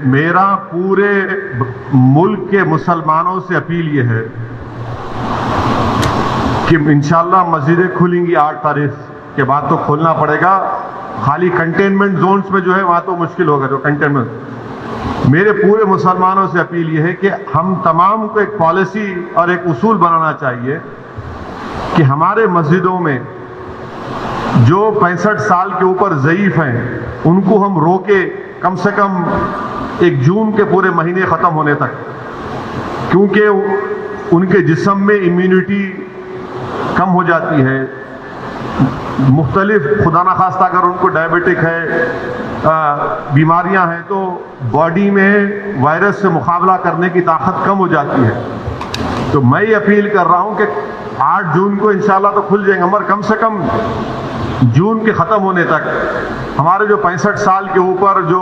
میرا پورے ملک کے مسلمانوں سے اپیل یہ ہے کہ انشاءاللہ مسجدیں کھلیں گی 8 تاریخ کے بعد تو کھولنا پڑے گا. خالی کنٹینمنٹ زونز میں جو ہے وہاں تو مشکل ہوگا. جو کنٹینمنٹ میرے پورے مسلمانوں سے اپیل یہ ہے کہ ہم تمام کو ایک پالیسی اور ایک اصول بنانا چاہیے کہ ہمارے مسجدوں میں جو 65 سال کے اوپر ضعیف ہیں ان کو ہم روکے کم سے کم 1 جون کے پورے مہینے ختم ہونے تک, کیونکہ ان کے جسم میں امیونٹی کم ہو جاتی ہے. مختلف خدا نخواستہ اگر ان کو ڈائبٹک ہے, بیماریاں ہیں, تو باڈی میں وائرس سے مقابلہ کرنے کی طاقت کم ہو جاتی ہے. تو میں یہ اپیل کر رہا ہوں کہ 8 جون کو انشاءاللہ تو کھل جائیں گے, مگر کم سے کم جون کے ختم ہونے تک ہمارے جو 65 سال کے اوپر جو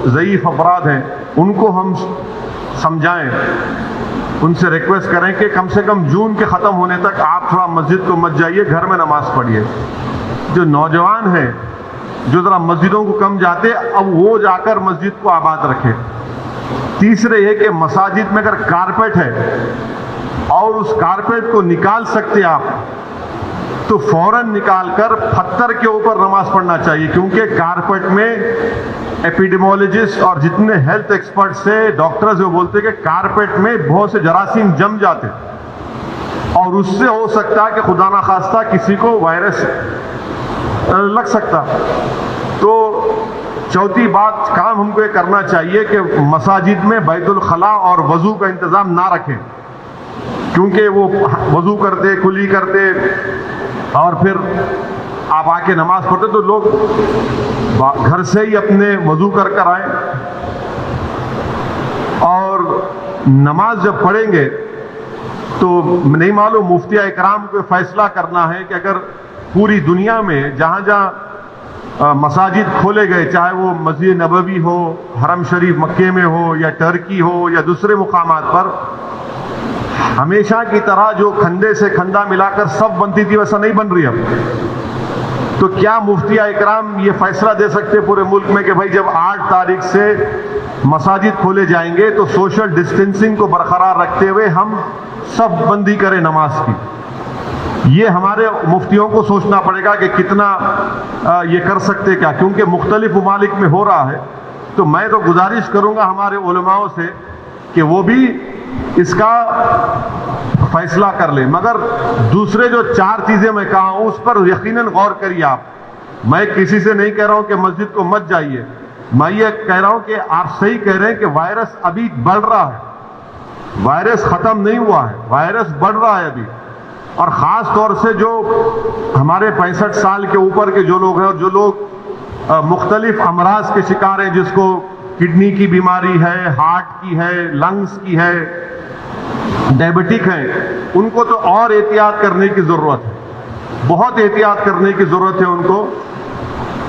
ضعیف افراد ہیں ان کو ہم سمجھائیں, ان سے ریکویسٹ کریں کہ کم سے کم جون کے ختم ہونے تک آپ تھوڑا مسجد کو مت جائیے, گھر میں نماز پڑھیے. جو نوجوان ہیں جو ذرا مسجدوں کو کم جاتے, اب وہ جا کر مسجد کو آباد رکھے. تیسرے یہ کہ مساجد میں اگر کارپیٹ ہے اور اس کارپیٹ کو نکال سکتے آپ تو فوراً نکال کر پتھر کے اوپر نماز پڑھنا چاہیے, کیونکہ کارپیٹ میں ایپیڈیمولوجسٹ اور جتنے ہیلتھ ایکسپرٹ سے ڈاکٹرز وہ بولتے ہیں کہ کارپیٹ میں بہت سے جراثیم جم جاتے اور اس سے ہو سکتا ہے کہ خدا نخواستہ کسی کو وائرس لگ سکتا. تو چوتھی بات کام ہم کو یہ کرنا چاہیے کہ مساجد میں بیت الخلاء اور وضو کا انتظام نہ رکھیں, کیونکہ وہ وضو کرتے کلی کرتے اور پھر آپ آ کے نماز پڑھتے تو لوگ گھر سے ہی اپنے وضو کر آئیں, اور نماز جب پڑھیں گے تو نہیں معلوم مفتی اکرام کو فیصلہ کرنا ہے کہ اگر پوری دنیا میں جہاں جہاں مساجد کھولے گئے, چاہے وہ مسجد نبوی ہو, حرم شریف مکے میں ہو, یا ٹرکی ہو, یا دوسرے مقامات پر, ہمیشہ کی طرح جو کھندے سے کھندا ملا کر سب بنتی تھی ویسا نہیں بن رہی اب. تو کیا مفتی اکرام یہ فیصلہ دے سکتے پورے ملک میں کہ بھائی جب 8 تاریخ سے مساجد کھولے جائیں گے تو سوشل ڈسٹینسنگ کو برقرار رکھتے ہوئے ہم سب بندی کریں نماز کی؟ یہ ہمارے مفتیوں کو سوچنا پڑے گا کہ کتنا یہ کر سکتے کیا, کیونکہ مختلف ممالک میں ہو رہا ہے. تو میں تو گزارش کروں گا ہمارے علماؤں سے کہ وہ بھی اس کا فیصلہ کر لیں, مگر دوسرے جو 4 چیزیں میں کہا ہوں اس پر یقیناً غور کریے آپ. میں کسی سے نہیں کہہ رہا ہوں کہ مسجد کو مت جائیے, میں یہ کہہ رہا ہوں کہ آپ صحیح کہہ رہے ہیں کہ وائرس ابھی بڑھ رہا ہے, وائرس ختم نہیں ہوا ہے, وائرس بڑھ رہا ہے ابھی. اور خاص طور سے جو ہمارے 65 سال کے اوپر کے جو لوگ ہیں اور جو لوگ مختلف امراض کے شکار ہیں, جس کو کڈنی کی بیماری ہے, ہارٹ کی ہے, لنگز کی ہے, ڈائبٹک ہیں, ان کو تو اور احتیاط کرنے کی ضرورت ہے, بہت احتیاط کرنے کی ضرورت ہے ان کو,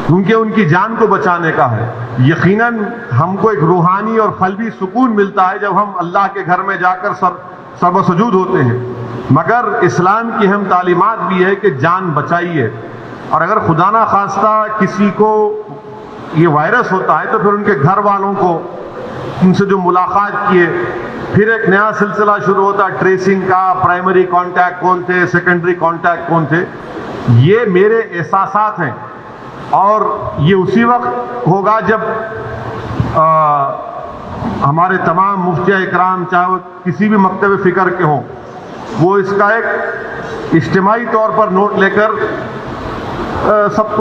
کیونکہ ان کی جان کو بچانے کا ہے. یقیناً ہم کو ایک روحانی اور قلبی سکون ملتا ہے جب ہم اللہ کے گھر میں جا کر سر و سجود ہوتے ہیں, مگر اسلام کی اہم تعلیمات بھی ہے کہ جان بچائیے. اور اگر خدا نہ خواستہ کسی کو یہ وائرس ہوتا ہے تو پھر ان کے گھر والوں کو, ان سے جو ملاقات کیے, پھر ایک نیا سلسلہ شروع ہوتا ہے ٹریسنگ کا. پرائمری کانٹیکٹ کون تھے, سیکنڈری کانٹیکٹ کون تھے. یہ میرے احساسات ہیں, اور یہ اسی وقت ہوگا جب ہمارے تمام مفتی اکرام, چاہے وہ کسی بھی مکتب فکر کے ہوں, وہ اس کا ایک اجتماعی طور پر نوٹ لے کر سب